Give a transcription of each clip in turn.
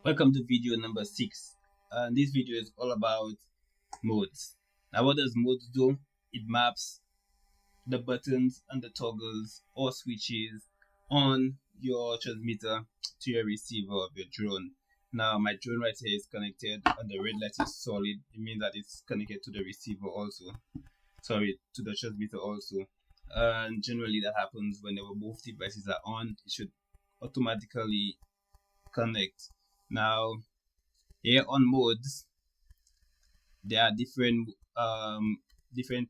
Welcome to video number 6. This video is all about modes. Now what does modes do? It maps the buttons and the toggles or switches on your transmitter to your receiver of your drone. Now my drone right here is connected and the red light is solid. It means that it's connected to the receiver also. Sorry, to the transmitter also. And generally that happens whenever both devices are on. It should automatically connect. Now here on modes, there are different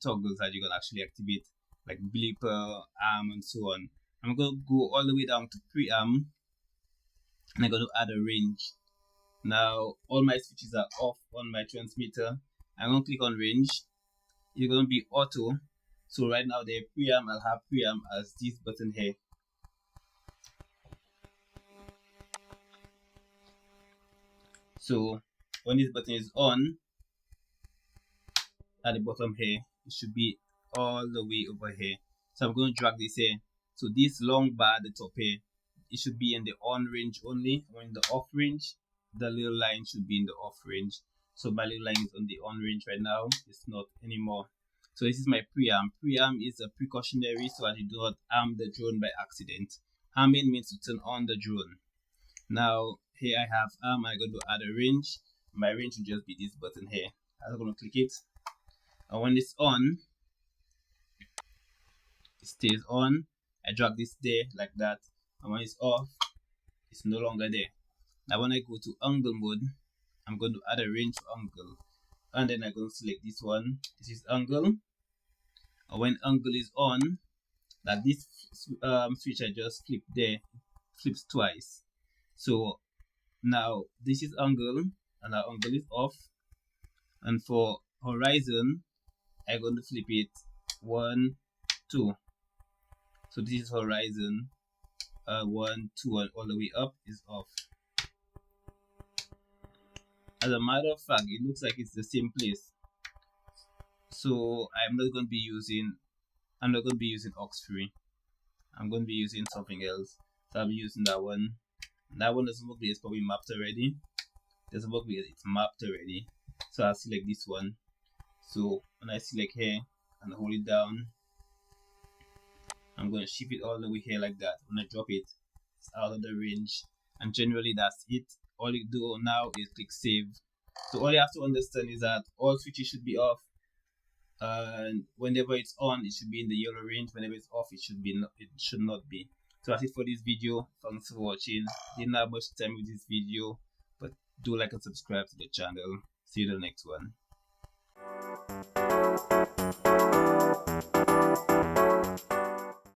toggles that you can actually activate, like bleeper, arm, and so on. I'm going to go all the way down to preamp, and I'm going to add a range. Now all my switches are off on my transmitter. I'm going to click on range. It's going to be auto. So right now the preamp, I'll have preamp as this button here. So when this button is on at the bottom here, it should be all the way over here. So I'm going to drag this here. So this long bar at the top here, it should be in the on range only. When in the off range, the little line should be in the off range. So my little line is on the on range right now. It's not anymore. So this is my preamp. Preamp is a precautionary so that you do not arm the drone by accident. Arming means to turn on the drone. Now here I have arm. I'm going to add a range. My range will just be this button here. I'm going to click it, and when it's on, it stays on. I drag this there like that, and when it's off, it's no longer there. Now when I go to angle mode, I'm going to add a range for angle, and then I'm going to select this one. This is angle, and when angle is on, like this switch I just flipped there, flips twice. So now this is angle, and our angle is off. And for horizon, I'm going to flip it 1, 2. So this is horizon, 1, 2, and all the way up is off. As a matter of fact, it looks like it's the same place. So I'm not going to be using aux3. I'm going to be using something else. So I'll be using that one. That one doesn't look like it's probably mapped already. Doesn't look like it's mapped already. So I'll select this one. So when I select here and hold it down, I'm going to shift it all the way here like that. When I drop it, it's out of the range. And generally that's it. All you do now is click save. So all you have to understand is that all switches should be off, and whenever it's on, it should be in the yellow range. Whenever it's off, it should not be. So that's it for this video. Thanks for watching. Didn't have much time with this video, but do like and subscribe to the channel. See you in the next one.